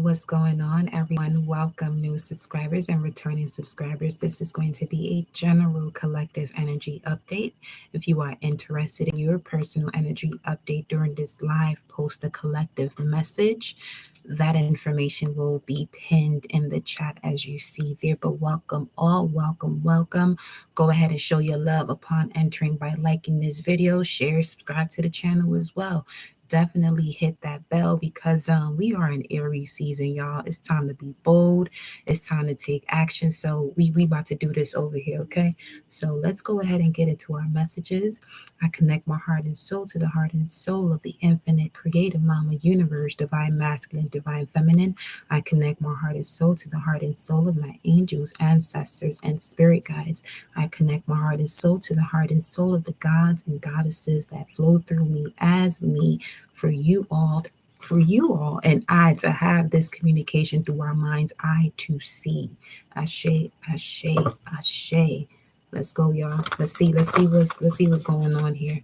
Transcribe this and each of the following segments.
What's going on, everyone? Welcome, new subscribers and returning subscribers. This is going to be a general collective energy update. If you are interested in your personal energy update during this live, post a collective message. That information will be pinned in the chat as you see there. But welcome, all, welcome, welcome. Go ahead and show your love upon entering by liking this video, share, subscribe to the channel as well. Definitely hit that bell because we are in Aries season, y'all. It's time to be bold. It's time to take action. So we about to do this over here, okay? So let's go ahead and get into our messages. I connect my heart and soul to the heart and soul of the infinite creative mama universe, divine masculine, divine feminine. I connect my heart and soul to the heart and soul of my angels, ancestors, and spirit guides. I connect my heart and soul to the heart and soul of the gods and goddesses that flow through me as me for you all and I to have this communication through our mind's eye to see. Ashe, ashe, ashe. Let's go, y'all. Let's see what's going on here.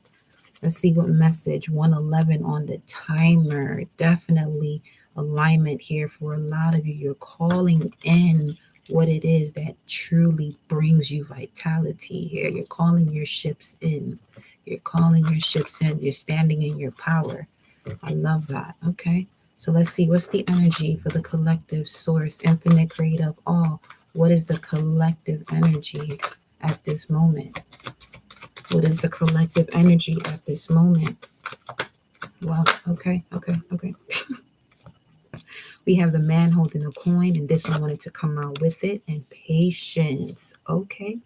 Let's see what message 111 on the timer. Definitely alignment here for a lot of you. You're calling in what it is that truly brings you vitality here. You're calling your ships in. You're calling your ships in. You're standing in your power. I love that. Okay. So let's see. What's the energy for the collective source, infinite creative all? What is the collective energy at this moment? What is the collective energy at this moment? Well, okay. We have the man holding a coin, and this one wanted to come out with it, and patience. Okay.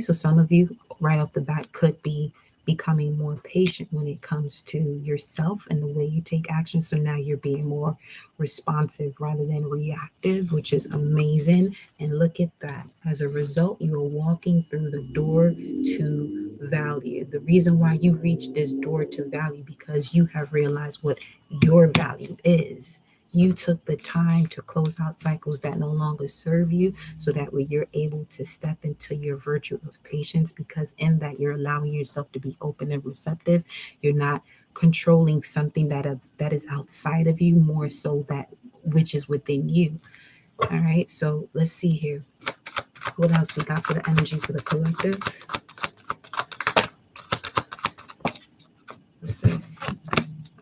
So some of you right off the bat could be becoming more patient when it comes to yourself and the way you take action. So now you're being more responsive rather than reactive, which is amazing. And look at that. As a result, you are walking through the door to value. The reason why you reach this door to value because you have realized what your value is. You took the time to close out cycles that no longer serve you so that way you're able to step into your virtue of patience because in that you're allowing yourself to be open and receptive. You're not controlling something that is outside of you, more so that which is within you. All right, so let's see here. What else we got for the energy for the collective? What's this?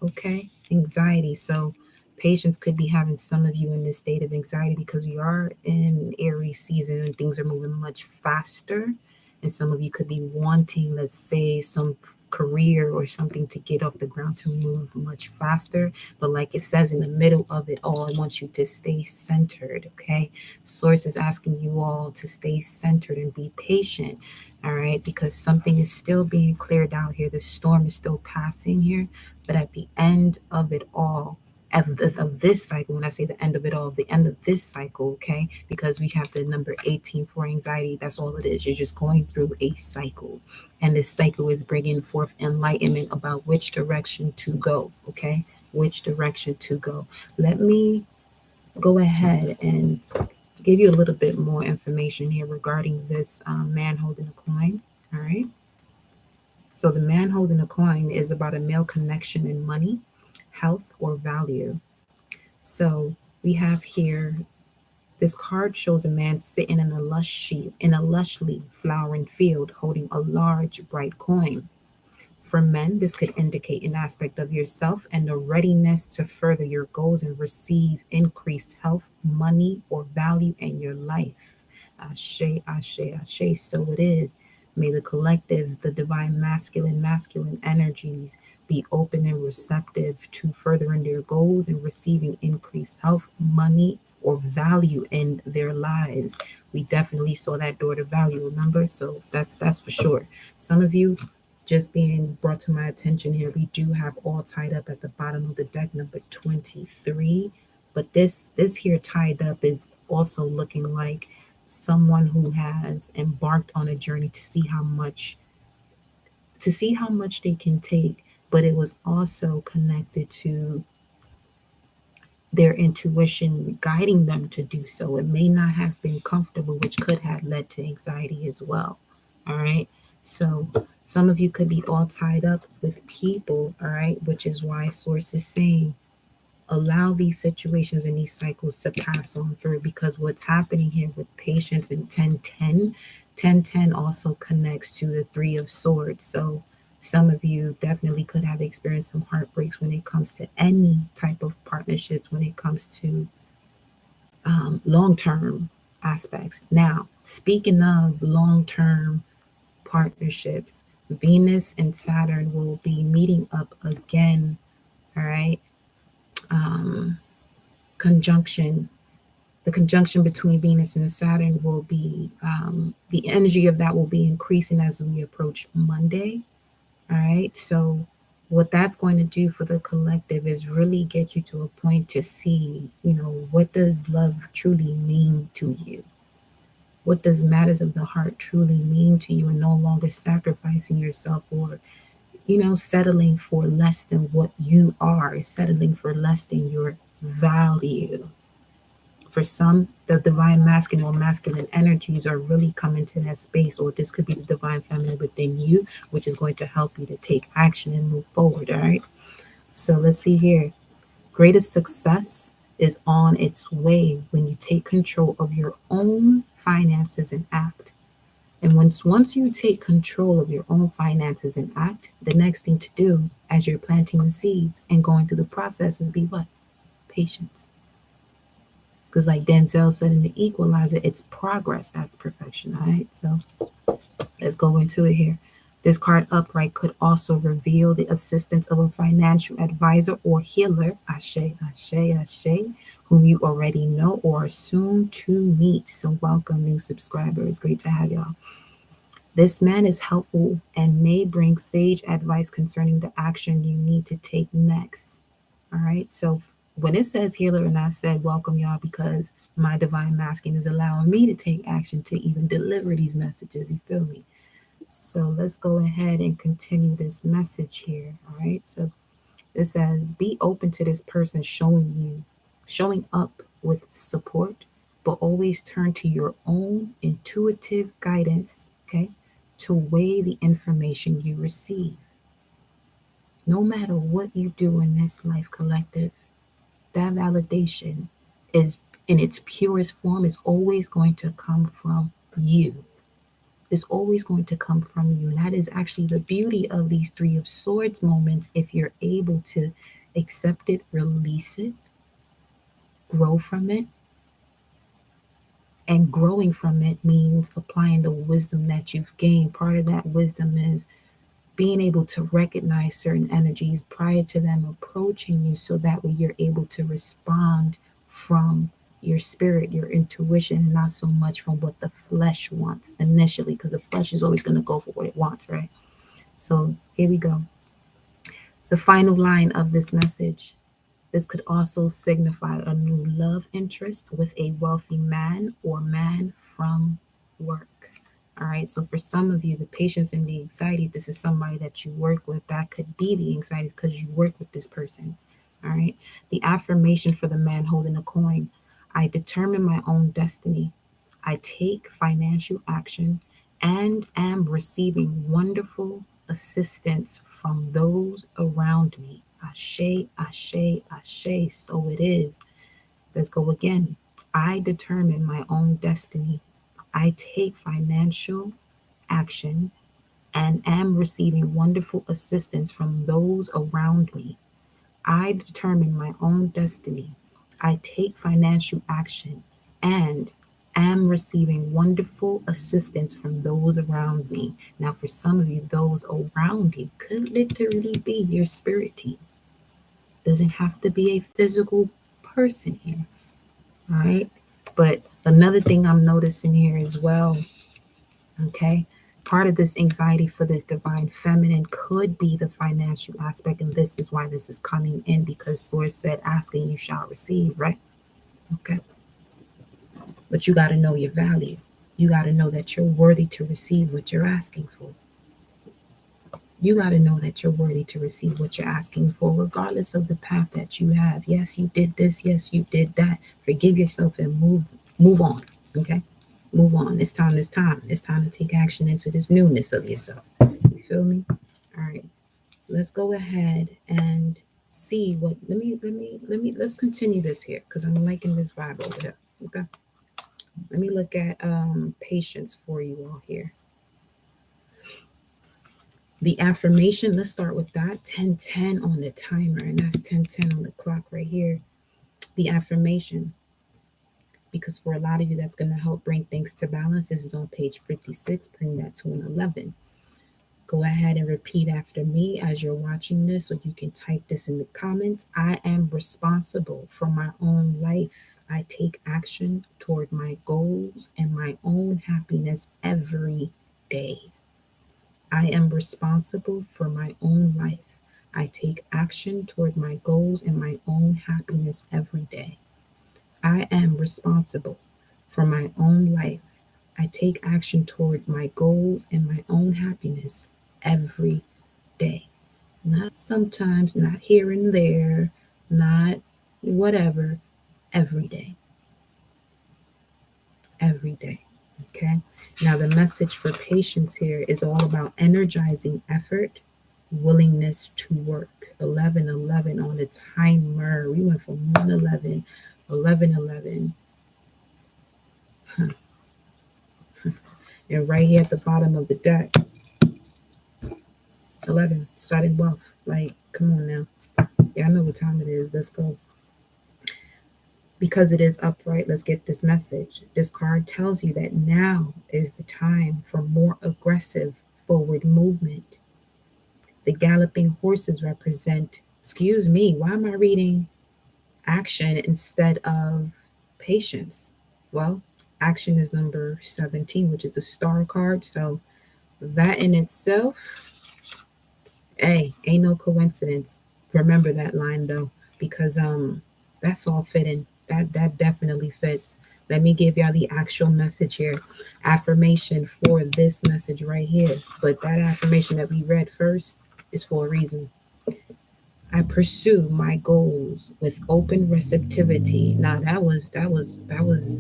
Okay, anxiety. So patience could be having some of you in this state of anxiety because we are in Aries season and things are moving much faster. And some of you could be wanting, let's say, some career or something to get off the ground to move much faster. But like it says in the middle of it all, it wants you to stay centered. Okay. Source is asking you all to stay centered and be patient. All right. Because something is still being cleared out here. The storm is still passing here. But at the end of it all, of this cycle, when I say the end of it all, the end of this cycle, okay, because we have the number 18 for anxiety, that's all it is. You're just going through a cycle. And this cycle is bringing forth enlightenment about which direction to go, okay, which direction to go. Let me go ahead and give you a little bit more information here regarding this man holding a coin, all right? So the man holding a coin is about a male connection in money, health, or value. So we have here this card shows a man sitting in a lushly flowering field holding a large bright coin. For men, this could indicate an aspect of yourself and a readiness to further your goals and receive increased health, money, or value in your life. Ashe, ashe, ashe. So it is. May the collective, the divine masculine energies be open and receptive to furthering their goals and receiving increased health, money, or value in their lives. We definitely saw that door to value, remember? So that's for sure. Some of you just being brought to my attention here, we do have all tied up at the bottom of the deck, number 23. But this here tied up is also looking like someone who has embarked on a journey to see how much they can take, but it was also connected to their intuition guiding them to do so. It may not have been comfortable, which could have led to anxiety as well. All right. So some of you could be all tied up with people, all right, which is why Source is saying allow these situations and these cycles to pass on through, because what's happening here with patience and 1010 also connects to the Three of Swords. So some of you definitely could have experienced some heartbreaks when it comes to any type of partnerships, when it comes to long-term aspects. Now, speaking of long-term partnerships, Venus and Saturn will be meeting up again. All right. Conjunction. The conjunction between Venus and Saturn will be, the energy of that will be increasing as we approach Monday. All right. So, what that's going to do for the collective is really get you to a point to see, what does love truly mean to you? What does matters of the heart truly mean to you, and no longer sacrificing yourself, or settling for less than what you are, settling for less than your value. For some, the divine masculine or masculine energies are really coming to that space, or this could be the divine feminine within you, which is going to help you to take action and move forward. All right. So let's see here. Greatest success is on its way when you take control of your own finances and act. And once you take control of your own finances and act, the next thing to do as you're planting the seeds and going through the process is be what? Patience. Because like Denzel said in The Equalizer, it's progress, that's perfection. All right. So let's go into it here. This card upright could also reveal the assistance of a financial advisor or healer, ashe, ashe, ashe, whom you already know or are soon to meet. So welcome, new subscribers. Great to have y'all. This man is helpful and may bring sage advice concerning the action you need to take next. All right. So when it says healer, and I said welcome y'all because my divine masculine is allowing me to take action to even deliver these messages. You feel me? So let's go ahead and continue this message here. All right. So it says, be open to this person showing up with support, but always turn to your own intuitive guidance, okay, to weigh the information you receive. No matter what you do in this life, collective, that validation is in its purest form is always going to come from you. Is always going to come from you. And that is actually the beauty of these Three of Swords moments. If you're able to accept it, release it, grow from it. And growing from it means applying the wisdom that you've gained. Part of that wisdom is being able to recognize certain energies prior to them approaching you, so that way you're able to respond from your spirit, your intuition, and not so much from what the flesh wants initially, because the flesh is always going to go for what it wants, right? So here we go. The final line of this message. This could also signify a new love interest with a wealthy man or man from work. All right. So for some of you, the patience and the anxiety, this is somebody that you work with. That could be the anxiety because you work with this person. All right. The affirmation for the man holding a coin. I determine my own destiny. I take financial action and am receiving wonderful assistance from those around me. Ashe, ashe, ashe. So it is. Let's go again. I determine my own destiny. I take financial action and am receiving wonderful assistance from those around me. I determine my own destiny. I take financial action and am receiving wonderful assistance from those around me. Now, for some of you, those around you could literally be your spirit team. Doesn't have to be a physical person here. All right. But another thing I'm noticing here as well, okay, part of this anxiety for this divine feminine could be the financial aspect. And this is why this is coming in, because Source said, asking you shall receive, right? Okay. But you got to know your value. You got to know that you're worthy to receive what you're asking for. You got to know that you're worthy to receive what you're asking for, regardless of the path that you have. Yes, you did this. Yes, you did that. Forgive yourself and move on. Okay? Move on. It's time. It's time. It's time to take action into this newness of yourself. You feel me? All right. Let's go ahead and see what, let's continue this here because I'm liking this vibe over here. Okay. Let me look at patience for you all here. The affirmation, let's start with that. 10:10 on the timer, and that's 10:10 on the clock right here. The affirmation, because for a lot of you, that's going to help bring things to balance. This is on page 56. Bring that to an 11. Go ahead and repeat after me as you're watching this, or you can type this in the comments. I am responsible for my own life. I take action toward my goals and my own happiness every day. I am responsible for my own life. I take action toward my goals and my own happiness every day. I am responsible for my own life. I take action toward my goals and my own happiness every day. Not sometimes, not here and there, not whatever, every day. Every day. Okay. Now, the message for patience here is all about energizing effort, willingness to work. 11:11 on the timer. We went from 1:11, 11:11. And right here at the bottom of the deck, 11, sudden wealth. Like, come on now. Yeah, I know what time it is. Let's go. Because it is upright, let's get this message. This card tells you that now is the time for more aggressive forward movement. The galloping horses represent, excuse me, why am I reading action instead of patience? Well, action is number 17, which is a star card. So that in itself, hey, ain't no coincidence. Remember that line though, because that's all fitting. That definitely fits. Let me give y'all the actual message here. Affirmation for this message right here. But that affirmation that we read first is for a reason. I pursue my goals with open receptivity. Now that was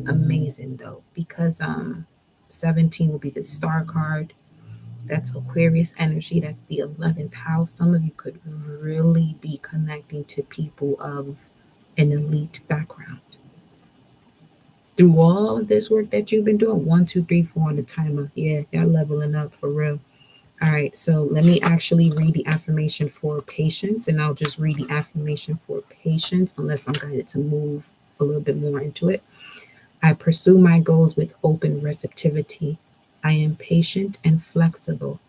amazing though, because 17 will be the star card. That's Aquarius energy. That's the 11th house. Some of you could really be connecting to people of an elite background. Through all of this work that you've been doing, 1, 2, 3, 4 on the timer. Yeah, y'all leveling up for real. All right, so let me actually read the affirmation for patience, and I'll just read the affirmation for patience unless I'm guided to move a little bit more into it. I pursue my goals with open receptivity. I am patient and flexible,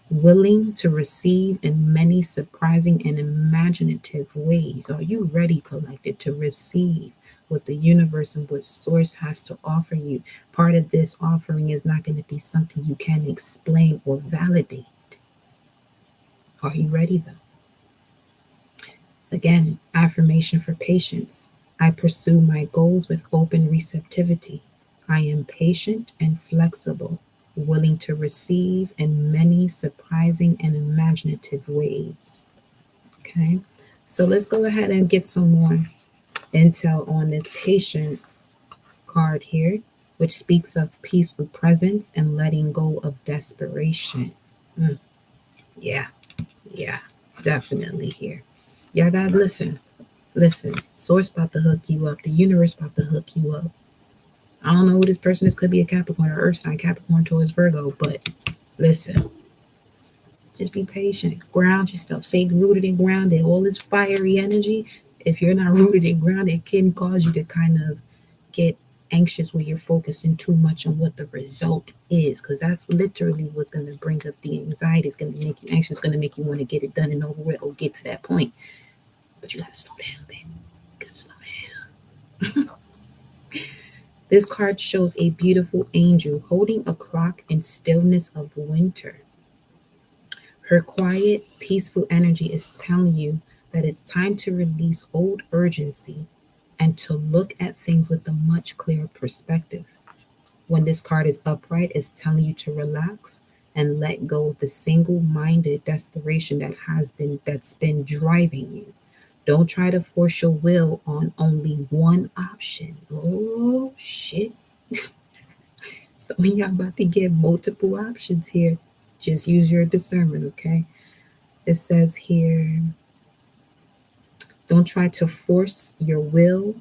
willing to receive in many surprising and imaginative ways. Are you ready, collected, to receive what the universe and what source has to offer you? Part of this offering is not going to be something you can explain or validate. Are you ready, though? Again, affirmation for patience. I pursue my goals with open receptivity. I am patient and flexible, willing to receive in many surprising and imaginative ways. Okay, so let's go ahead and get some more intel on this patience card here, which speaks of peaceful presence and letting go of desperation. Mm, yeah, yeah, definitely here. Y'all gotta listen. Listen, source about to hook you up. The universe about to hook you up. I don't know who this person is. Could be a Capricorn or Earth sign, Capricorn towards Virgo. But listen, just be patient. Ground yourself. Stay rooted and grounded. All this fiery energy, if you're not rooted and grounded, it can cause you to kind of get anxious where you're focusing too much on what the result is. Because that's literally what's going to bring up the anxiety. It's going to make you anxious. It's going to make you want to get it done and over with or get to that point. But you got to slow down, baby. You got to slow down. This card shows a beautiful angel holding a clock in stillness of winter. Her quiet, peaceful energy is telling you that it's time to release old urgency and to look at things with a much clearer perspective. When this card is upright, it's telling you to relax and let go of the single-minded desperation that's been driving you. Don't try to force your will on only one option. Oh shit. Some of y'all about to get multiple options here. Just use your discernment, okay? It says here, Don't try to force your will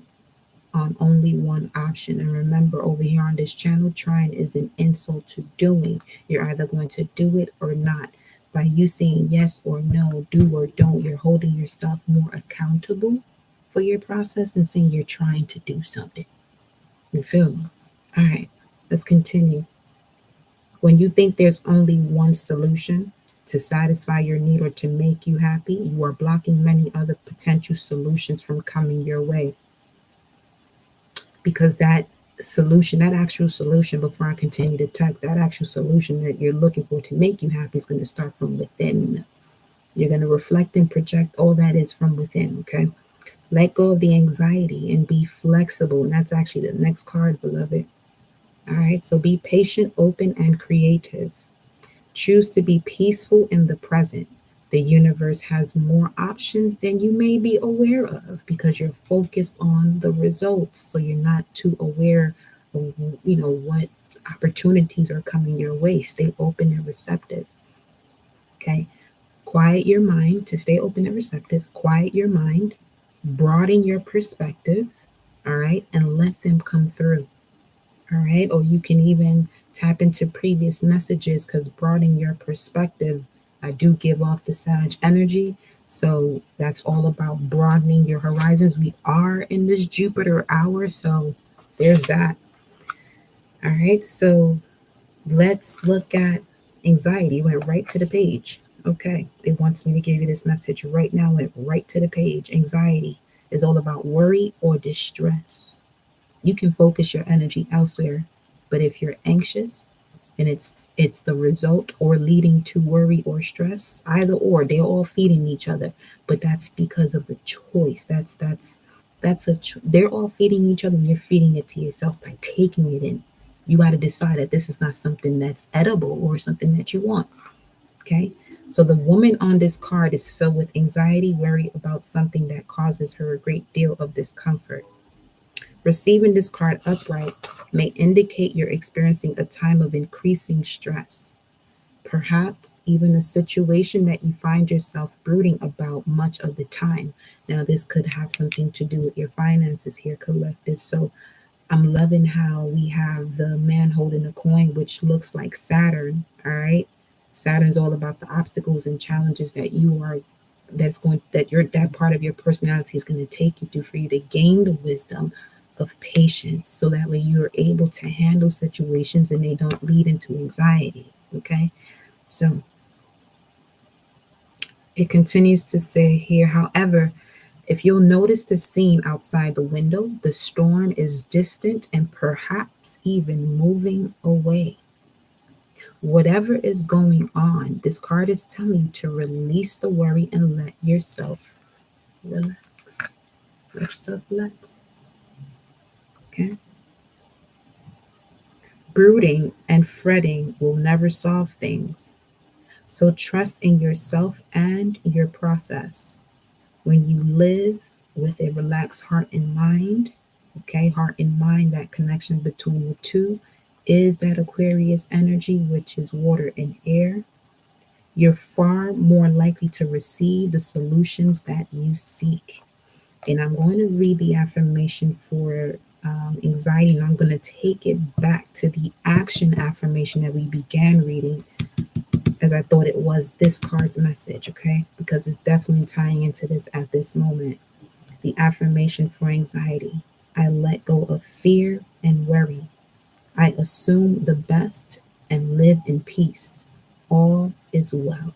on only one option. And remember, over here on this channel, trying is an insult to doing. You're either going to do it or not. By you saying yes or no, do or don't, you're holding yourself more accountable for your process than saying you're trying to do something. You feel me? All right, let's continue. When you think there's only one solution to satisfy your need or to make you happy, you are blocking many other potential solutions from coming your way. Because that solution, that actual solution, before I continue to text, that actual solution that you're looking for to make you happy is going to start from within. You're going to reflect and project all that is from within, okay? Let go of the anxiety and be flexible. And that's actually the next card, beloved. All right, so be patient, open, and creative. Choose to be peaceful in the present. The universe has more options than you may be aware of because you're focused on the results. So you're not too aware of, what opportunities are coming your way. Stay open and receptive. Okay. Quiet your mind to stay open and receptive. Quiet your mind, broaden your perspective. All right. And let them come through. All right. Or you can even tap into previous messages because broadening your perspective, I do give off the Sage energy. So that's all about broadening your horizons. We are in this Jupiter hour. So there's that. All right. So let's look at anxiety. Went right to the page. Okay. It wants me to give you this message right now. Went right to the page. Anxiety is all about worry or distress. You can focus your energy elsewhere, but if you're anxious and it's the result or leading to worry or stress, either or, they're all feeding each other, but that's because of a choice. They're all feeding each other and you're feeding it to yourself by taking it in. You got to decide that this is not something that's edible or something that you want. Okay. So the woman on this card is filled with anxiety, worry about something that causes her a great deal of discomfort. Receiving this card upright may indicate you're experiencing a time of increasing stress, perhaps even a situation that you find yourself brooding about much of the time. Now, this could have something to do with your finances here, collective. So, I'm loving how we have the man holding a coin, which looks like Saturn. All right. Saturn's all about the obstacles and challenges that that part of your personality is going to take you through for you to gain the wisdom of patience so that way you're able to handle situations and they don't lead into anxiety. Okay. So it continues to say here, however, if you'll notice the scene outside the window, the storm is distant and perhaps even moving away. Whatever is going on, this card is telling you to release the worry and let yourself relax. Let yourself relax. Okay. Brooding and fretting will never solve things. So trust in yourself and your process. When you live with a relaxed heart and mind, okay, heart and mind, that connection between the two is that Aquarius energy, which is water and air. You're far more likely to receive the solutions that you seek. And I'm going to read the affirmation for anxiety, and I'm going to take it back to the action affirmation that we began reading, as I thought it was this card's message, okay? Because it's definitely tying into this at this moment. The affirmation for anxiety: I let go of fear and worry. I assume the best and live in peace. All is well.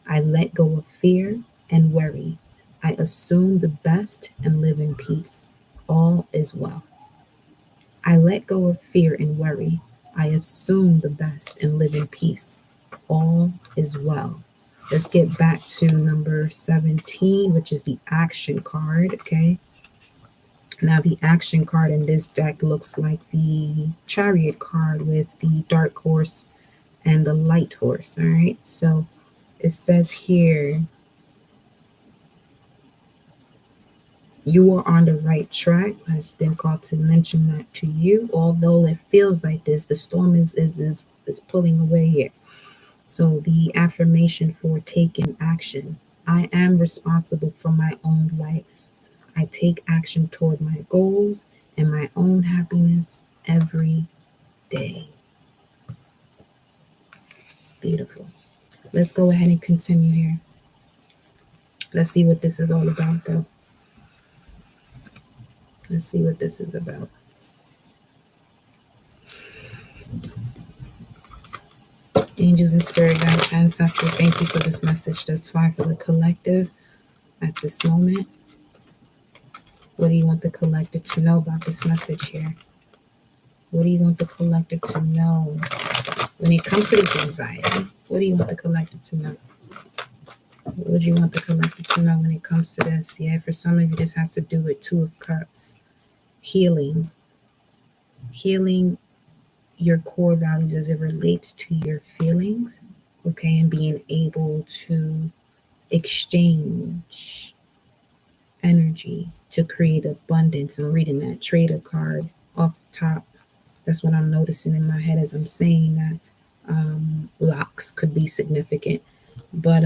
I let go of fear and worry. I assume the best and live in peace. All is well. I let go of fear and worry. I assume the best and live in peace. All is well. Let's get back to number 17, which is the action card. Okay. Now, the action card in this deck looks like the chariot card with the dark horse and the light horse. All right. So it says here, you are on the right track. I've been called to mention that to you. Although it feels like this, the storm is pulling away here. So the affirmation for taking action: I am responsible for my own life. I take action toward my goals and my own happiness every day. Beautiful. Let's go ahead and continue here. Let's see what this is all about, though. Let's see what this is about. Angels and spirit guides, ancestors, thank you for this message thus far for the collective at this moment. What do you want the collective to know about this message here? What do you want the collective to know when it comes to this anxiety? What do you want the collective to know? What would you want the collective to know when it comes to this? Yeah, for some of you, this has to do with Two of Cups. Healing your core values as it relates to your feelings, okay, and being able to exchange energy to create abundance. I'm reading that Trader card off the top. That's what I'm noticing in my head as I'm saying that. Locks could be significant, but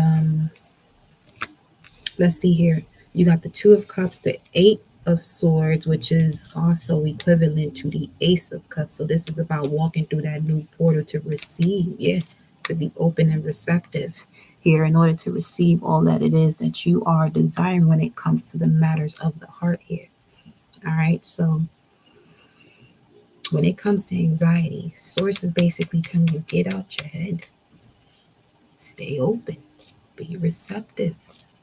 let's see here. You got the Two of Cups, the Eight of Swords, which is also equivalent to the Ace of Cups. So this is about walking through that new portal to receive, to be open and receptive here in order to receive all that it is that you are desiring when it comes to the matters of the heart here. All right, so when it comes to anxiety, Source is basically telling you, get out your head, stay open, be receptive.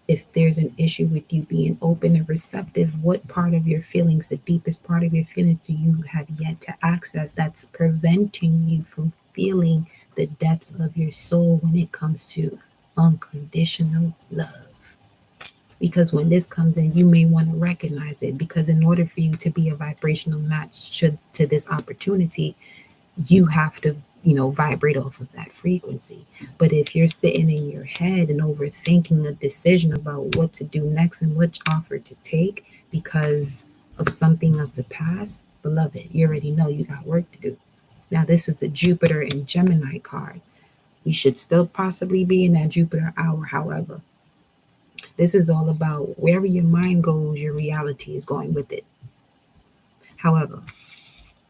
If there's an issue with you being open and receptive, what part of your feelings, the deepest part of your feelings, do you have yet to access that's preventing you from feeling the depths of your soul when it comes to unconditional love? Because when this comes in, you may want to recognize it, because in order for you to be a vibrational match to this opportunity, you have to vibrate off of that frequency. But if you're sitting in your head and overthinking a decision about what to do next and which offer to take because of something of the past, beloved, you already know you got work to do. Now, this is the Jupiter and Gemini card. You should still possibly be in that Jupiter hour. However, this is all about wherever your mind goes, your reality is going with it. However,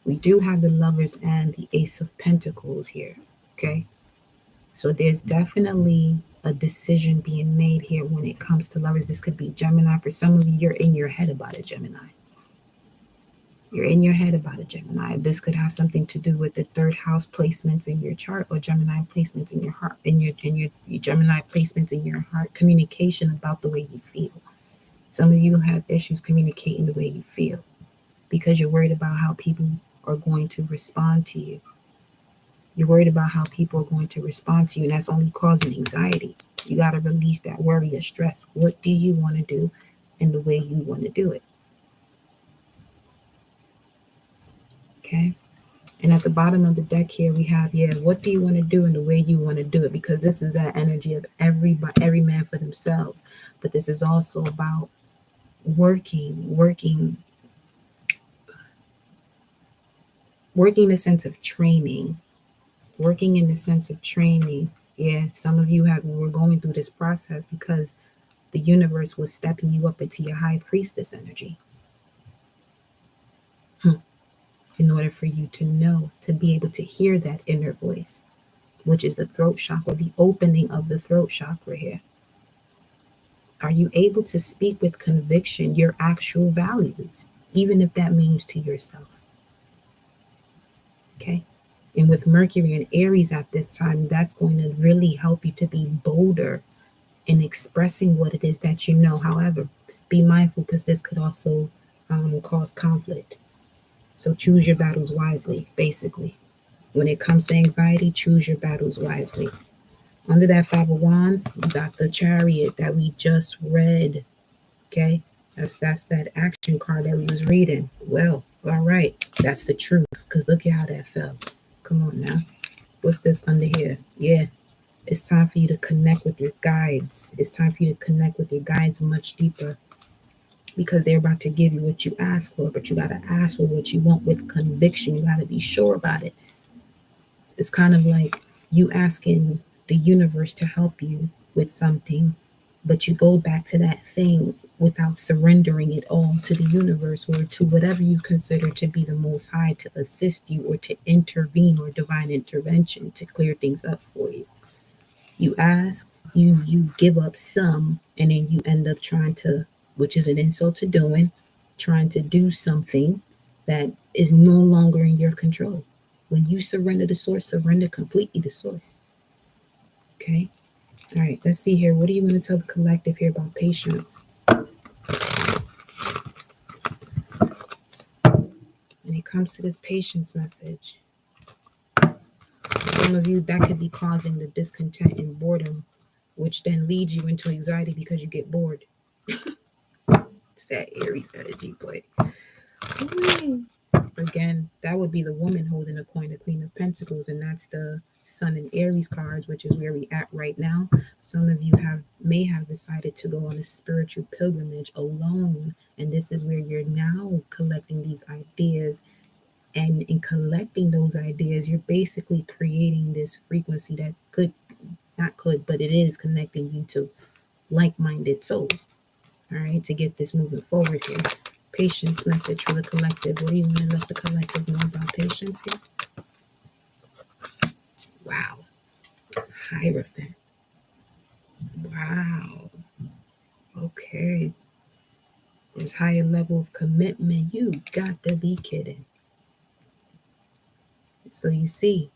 we do have the Lovers and the Ace of Pentacles here, okay? So there's definitely a decision being made here when it comes to lovers. This could be Gemini. For some of you, you're in your head about a Gemini. You're in your head about a Gemini. This could have something to do with the third house placements in your chart, or Gemini placements in your heart, in your Gemini placements in your heart, communication about the way you feel. Some of you have issues communicating the way you feel because you're worried about how people are going to respond to you. You're worried about how people are going to respond to you, and that's only causing anxiety. You got to release that worry or stress. What do you want to do and the way you want to do it? Okay. And at the bottom of the deck here, we have, what do you want to do and the way you want to do it? Because this is that energy of every man for themselves. But this is also about working in the sense of training. Working in the sense of training. Yeah, some of you were going through this process because the universe was stepping you up into your high priestess energy. In order for you to know, to be able to hear that inner voice, which is the throat chakra, the opening of the throat chakra here. Are you able to speak with conviction your actual values, even if that means to yourself? Okay. And with Mercury and Aries at this time, that's going to really help you to be bolder in expressing what it is that you know. However, be mindful because this could also cause conflict. So choose your battles wisely, basically. When it comes to anxiety, choose your battles wisely. Under that Five of Wands, you got the Chariot that we just read. Okay, that's that action card that we was reading. Well, all right, that's the truth. Because look at how that felt. Come on now. What's this under here? Yeah, it's time for you to connect with your guides. It's time for you to connect with your guides much deeper, because they're about to give you what you ask for, but you got to ask for what you want with conviction. You got to be sure about it. It's kind of like you asking the universe to help you with something, But you go back to that thing without surrendering it all to the universe or to whatever you consider to be the most high to assist you or to intervene or divine intervention to clear things up for you. You ask, you give up some, and then you end up trying to, which is an insult to doing, trying to do something that is no longer in your control. When you surrender the source, surrender completely the source. Okay. All right, let's see here. What do you want to tell the collective here about patience? When it comes to this patience message, some of you, that could be causing the discontent and boredom, which then leads you into anxiety because you get bored. It's that Aries energy, but again, that would be the woman holding a coin, the Queen of Pentacles, and that's the Sun and Aries cards, which is where we at right now. Some of you may have decided to go on a spiritual pilgrimage alone, and this is where you're now collecting these ideas. And in collecting those ideas, you're basically creating this frequency that but it is connecting you to like-minded souls. All right, to get this moving forward here. Patience message for the collective. What do you want to let the collective know about patience here? Wow. Hierophant. Wow. Okay. This higher level of commitment. You got to be kidding. So you see,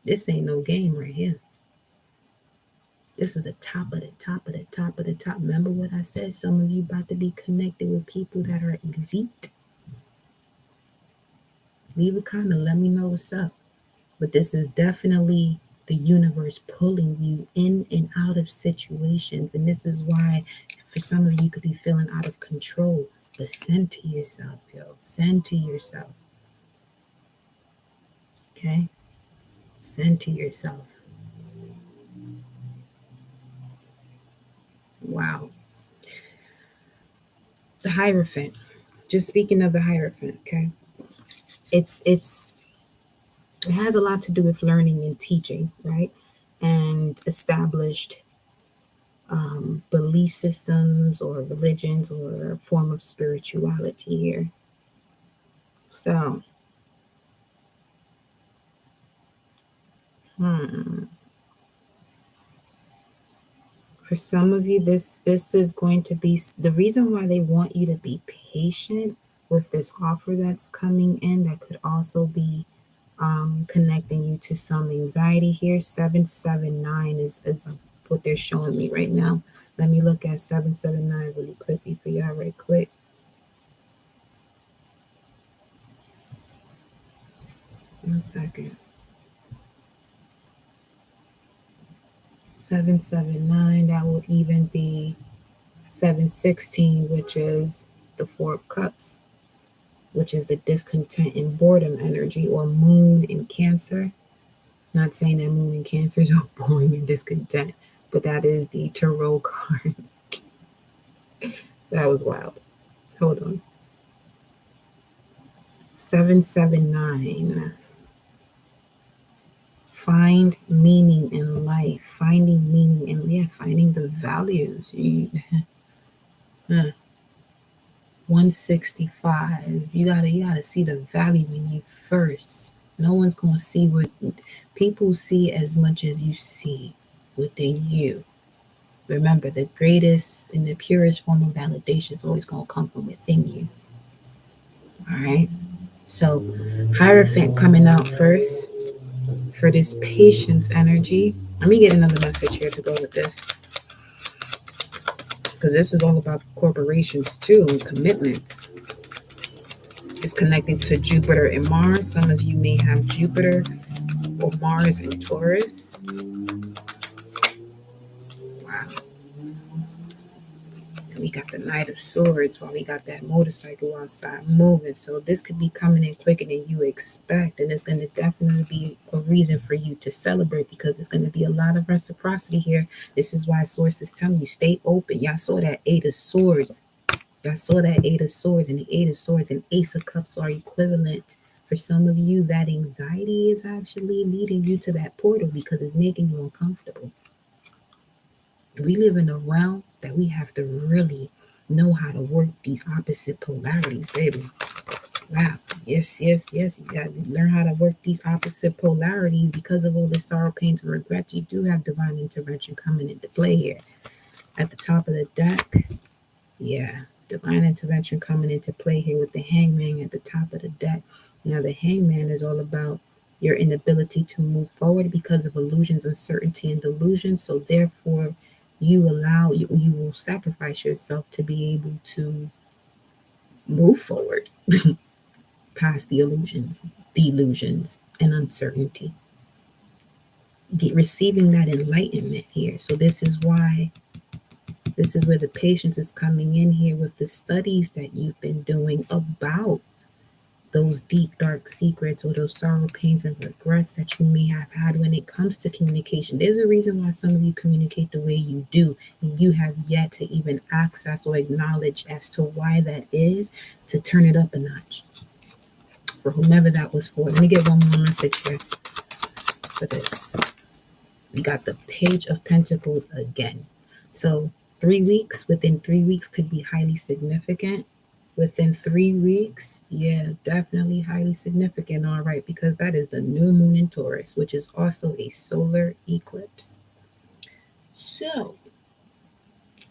this ain't no game right here. This is the top of the top of the top of the top. Remember what I said? Some of you about to be connected with people that are elite. Leave a comment. Let me know what's up. But this is definitely the universe pulling you in and out of situations. And this is why, for some of you, you could be feeling out of control. But send to yourself, yo. Send to yourself. Okay? Send to yourself. Wow. The Hierophant. Just speaking of the Hierophant, okay? It has a lot to do with learning and teaching, right? And established belief systems or religions or a form of spirituality here. So, for some of you, this is going to be the reason why they want you to be patient with this offer that's coming in. That could also be connecting you to some anxiety here. 779 is what they're showing me right now. Let me look at 779 really quickly for y'all right quick. One second. 779, that would even be 716, which is the Four of Cups, which is the discontent and boredom energy, or Moon in Cancer. Not saying that Moon in Cancer is all boring and discontent, but that is the tarot card. That was wild. Hold on. 779. Find meaning in life. Finding meaning in finding the values. 165. You gotta see the value in you first. No one's gonna see what people see as much as you see within you. Remember, the greatest and the purest form of validation is always gonna come from within you. All right. So, Hierophant coming out first for this patience energy. Let me get another message here to go with this, because this is all about corporations too and commitments. It's connected to Jupiter and Mars. Some of you may have Jupiter or Mars in Taurus. Wow. And we got the Knight of Swords while we got that motorcycle outside moving. So this could be coming in quicker than you expect. And it's going to definitely be a reason for you to celebrate, because there's going to be a lot of reciprocity here. This is why Source is telling you, stay open. Y'all saw that Eight of Swords. Y'all saw that Eight of Swords, and the Eight of Swords and Ace of Cups are equivalent. For some of you, that anxiety is actually leading you to that portal because it's making you uncomfortable. We live in a realm that we have to really know how to work these opposite polarities, baby. Wow. Yes, yes, yes. You got to learn how to work these opposite polarities because of all the sorrow, pains, and regrets. You do have divine intervention coming into play here. At the top of the deck, yeah, divine intervention coming into play here with the hangman at the top of the deck. Now, the hangman is all about your inability to move forward because of illusions, uncertainty, and delusion. So, therefore, you will sacrifice yourself to be able to move forward past the illusions, delusions, and uncertainty. Receiving that enlightenment here. So, this is where the patience is coming in here with the studies that you've been doing about those deep, dark secrets or those sorrow, pains, and regrets that you may have had when it comes to communication. There's a reason why some of you communicate the way you do, and you have yet to even access or acknowledge as to why that is, to turn it up a notch. For whomever that was for. Let me get one more message here for this. We got the Page of Pentacles again. So within 3 weeks could be highly significant. Within 3 weeks, yeah, definitely highly significant. All right, because that is the new moon in Taurus, which is also a solar eclipse. So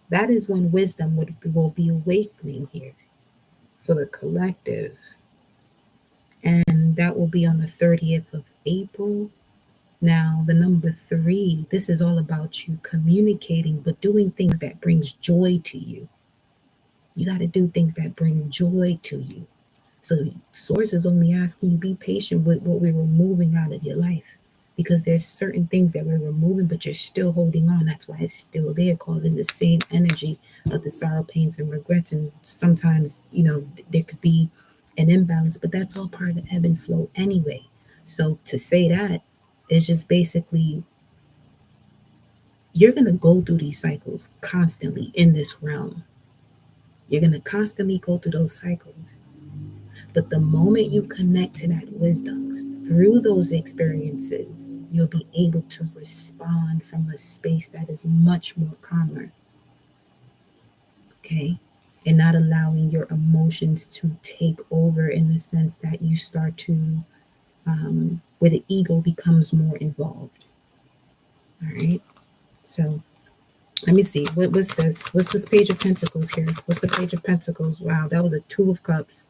that is when wisdom will be awakening here for the collective. And that will be on the 30th of April. Now, the number 3, this is all about you communicating, but doing things that brings joy to you. You got to do things that bring joy to you. So Source is only asking you be patient with what we're removing out of your life, because there's certain things that we're removing, but you're still holding on. That's why it's still there, causing the same energy of the sorrow, pains, and regrets. And sometimes, there could be an imbalance, but that's all part of the ebb and flow anyway. So to say that is just basically, you're going to go through these cycles constantly in this realm. You're going to constantly go through those cycles. But the moment you connect to that wisdom through those experiences, you'll be able to respond from a space that is much more calmer. Okay? And not allowing your emotions to take over, in the sense that you start to, where the ego becomes more involved. All right? So let me see. What's this? What's this Page of Pentacles here? What's the Page of Pentacles? Wow, that was a Two of Cups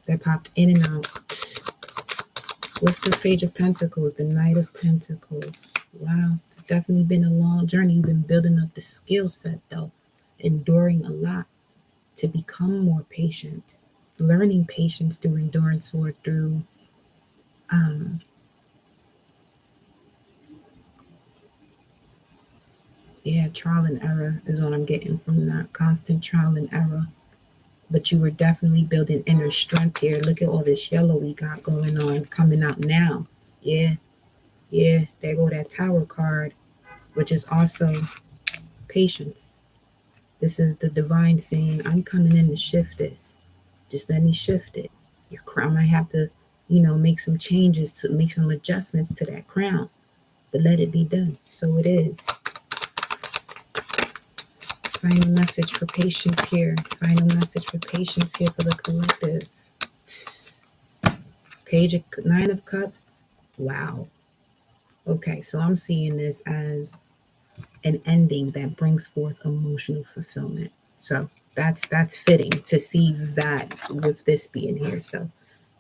that popped in and out. What's the Page of Pentacles? The Knight of Pentacles. Wow, it's definitely been a long journey. You've been building up the skill set, though, enduring a lot to become more patient, learning patience through endurance or through trial and error is what I'm getting from that. Constant trial and error. But you were definitely building inner strength here. Look at all this yellow we got going on, coming out now. Yeah, there go that Tower card, which is also patience. This is the divine saying, I'm coming in to shift this. Just let me shift it. Your crown might have to, make some changes, to make some adjustments to that crown, but let it be done. So it is. Final message for patience here. Final message for patience here for the collective. Page of 9 of Cups. Wow. Okay, so I'm seeing this as an ending that brings forth emotional fulfillment. So that's fitting to see that with this being here. So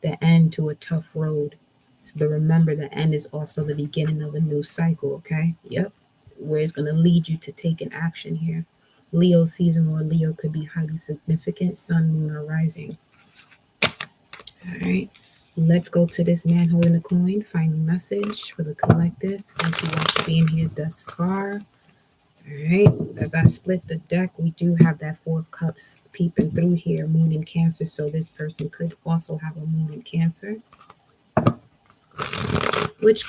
the end to a tough road. But remember, the end is also the beginning of a new cycle, okay? Yep. Where it's going to lead you to take an action here. Leo season or Leo could be highly significant. Sun, moon, or rising. All right. Let's go to this man holding a coin. Final message for the collective. Thank you all for being here thus far. All right. As I split the deck, we do have that 4 of Cups peeping through here. Moon in Cancer. So this person could also have a moon in Cancer. Which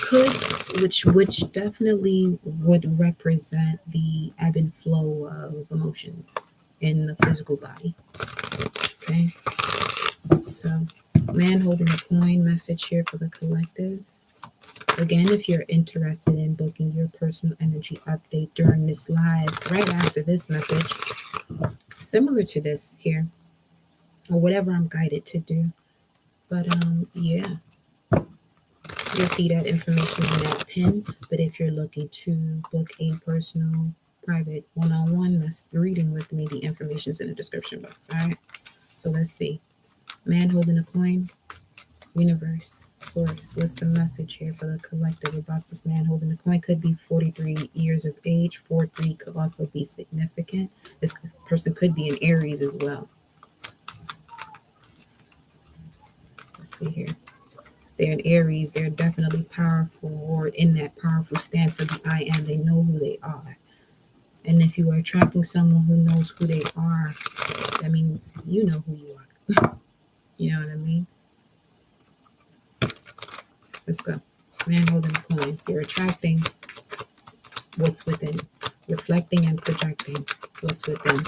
definitely would represent the ebb and flow of emotions in the physical body. Okay. So man holding a coin, message here for the collective. Again, if you're interested in booking your personal energy update during this live, right after this message, similar to this here, or whatever I'm guided to do. But yeah, you'll see that information in that pin. But if you're looking to book a personal, private, one-on-one reading with me, the information's in the description box. All right. So let's see. Man holding a coin. Universe, source, what's the message here for the collective about this man holding the coin? Could be 43 years of age. 43 could also be significant. This person could be in Aries as well. Let's see here. They're in Aries. They're definitely powerful, or in that powerful stance of the I am. They know who they are. And if you are attracting someone who knows who they are, that means you know who you are. You know what I mean? Let's go. Man holding a coin. You're attracting what's within, reflecting and projecting what's within.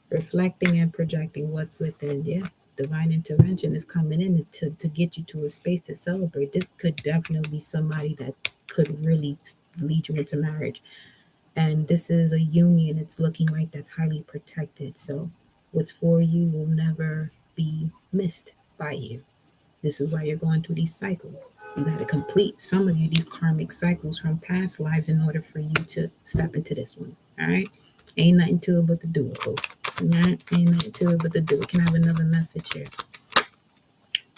Reflecting and projecting what's within. Yeah, divine intervention is coming in to get you to a space to celebrate. This could definitely be somebody that could really lead you into marriage. And this is a union. It's looking like that's highly protected. So what's for you will never be missed by you. This is why you're going through these cycles. You got to complete some of you these karmic cycles from past lives in order for you to step into this one. All right? Ain't nothing to it but to do it, folks. All right? Ain't nothing to it but to do it. Can I have another message here?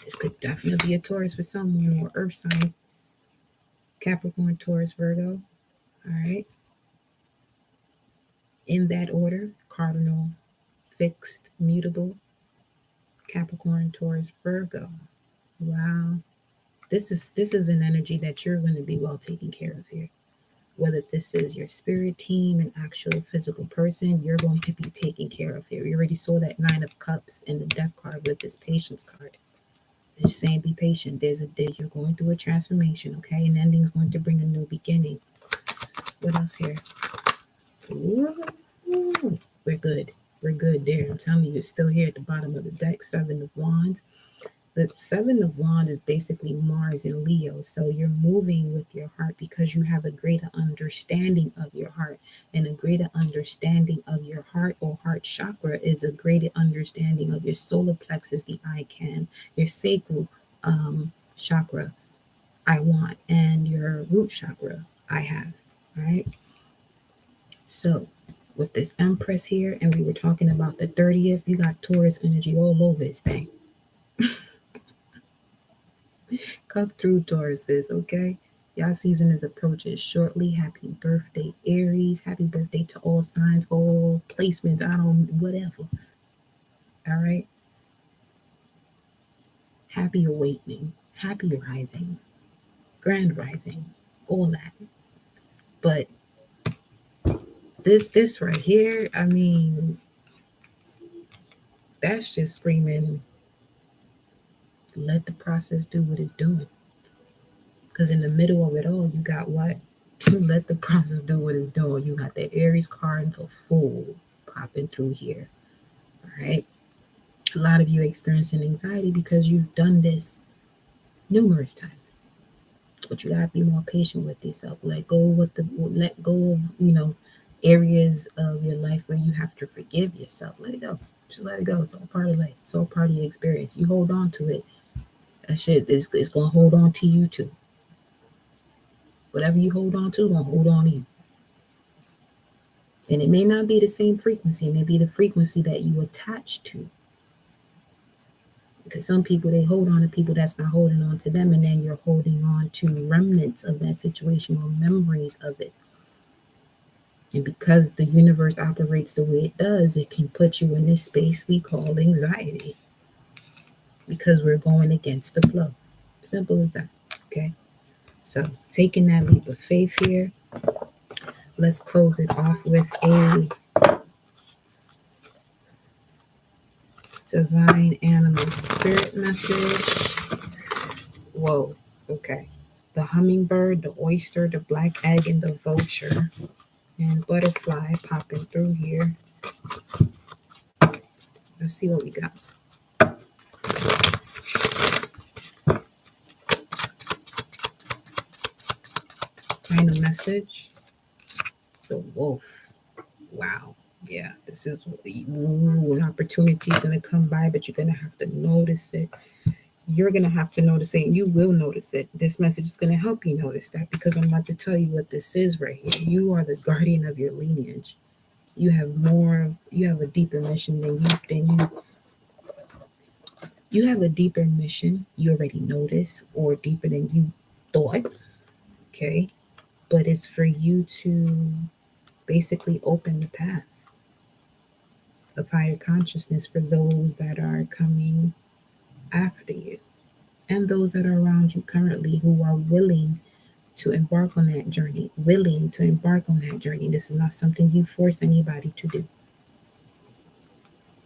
This could definitely be a Taurus for someone, or Earth sign. Capricorn, Taurus, Virgo. All right? In that order: cardinal, fixed, mutable, Capricorn, Taurus, Virgo. Wow. This is an energy that you're going to be well taken care of here. Whether this is your spirit team, an actual physical person, you're going to be taken care of here. We already saw that 9 of Cups in the Death card with this Patience card. It's just saying be patient. You're going through a transformation, okay? An ending is going to bring a new beginning. What else here? Ooh, we're good. We're good there. I'm telling you, it's still here at the bottom of the deck. 7 of Wands. The 7 of Wands is basically Mars in Leo. So you're moving with your heart because you have a greater understanding of your heart. And a greater understanding of your heart or heart chakra is a greater understanding of your solar plexus, the I can, your sacral chakra, I want, and your root chakra, I have. All right. So with this Empress here, and we were talking about the 30th, you got Taurus energy all over this thing. Come through, Tauruses, okay? Y'all season is approaching shortly. Happy birthday, Aries. Happy birthday to all signs, all placements, I don't, whatever. All right? Happy awakening, happy rising, grand rising, all that. But this right here, I mean, that's just screaming, let the process do what it's doing. Because in the middle of it all, you got what? To let the process do what it's doing. You got the Aries card, the Fool, popping through here. All right. A lot of you experiencing anxiety because you've done this numerous times. But you gotta be more patient with yourself. Let go of areas of your life where you have to forgive yourself. Let it go. Just let it go. It's all part of life. It's all part of your experience. You hold on to it. That shit is gonna hold on to you too. Whatever you hold on to, gonna hold on to you. And it may not be the same frequency. It may be the frequency that you attach to. Because some people, they hold on to people that's not holding on to them, and then you're holding on to remnants of that situation or memories of it. And because the universe operates the way it does, it can put you in this space we call anxiety. Because we're going against the flow. Simple as that. Okay? So taking that leap of faith here, let's close it off with a divine animal spirit message. Whoa, okay. The hummingbird, the oyster, the black egg, and the vulture, and butterfly popping through here. Let's see what we got. final message, the wolf. Wow. Yeah, this is an opportunity is going to come by, but you're going to have to notice it. You're going to have to notice it, and you will notice it. This message is going to help you notice that, because I'm about to tell you what this is right here. You are the guardian of your lineage. You have a deeper mission you have a deeper mission you already noticed, or deeper than you thought. Okay. But it's for you to basically open the path of higher consciousness for those that are coming after you, and those that are around you currently who are willing to embark on that journey. Willing to embark on that journey. This is not something you force anybody to do.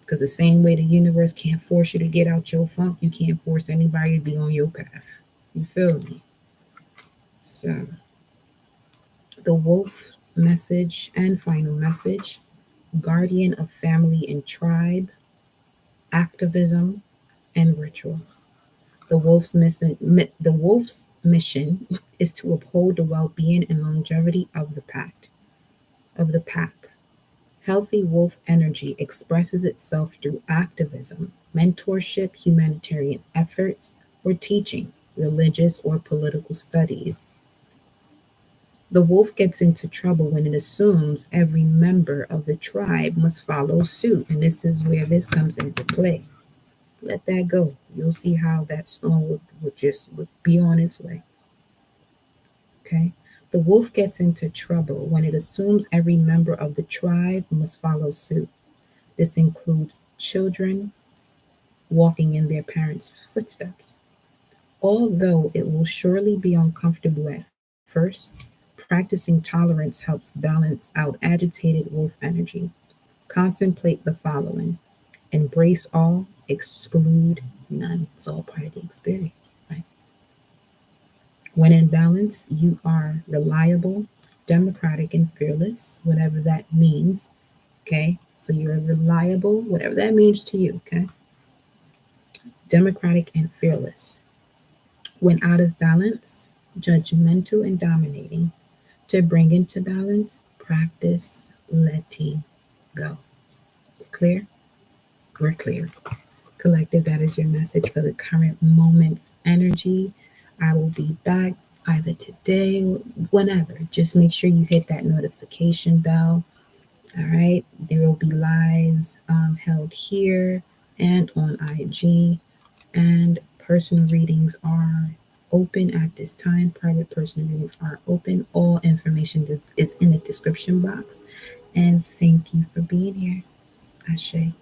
Because the same way the universe can't force you to get out your funk, you can't force anybody to be on your path. You feel me? So, the wolf message and final message: guardian of family and tribe, activism, and ritual. The wolf's mission is to uphold the well-being and longevity of the pack. Healthy wolf energy expresses itself through activism, mentorship, humanitarian efforts, or teaching, religious or political studies. The wolf gets into trouble when it assumes every member of the tribe must follow suit, and this is where this comes into play. Let that go. You'll see how that storm would be on its way. Okay? The wolf gets into trouble when it assumes every member of the tribe must follow suit. This includes children walking in their parents' footsteps. Although it will surely be uncomfortable at first, practicing tolerance helps balance out agitated wolf energy. Contemplate the following: embrace all, exclude none. It's all part of the experience, right? When in balance, you are reliable, democratic, and fearless, whatever that means. Okay? So you're reliable, whatever that means to you. Okay? Democratic and fearless. When out of balance, judgmental and dominating. To bring into balance, practice letting go. Clear? We're clear. Collective, that is your message for the current moment's energy. I will be back either today or whenever. Just make sure you hit that notification bell. All right. There will be lives held here and on IG. And personal readings are open at this time. Private personal readings are open. All information is in the description box. And thank you for being here. Ashe.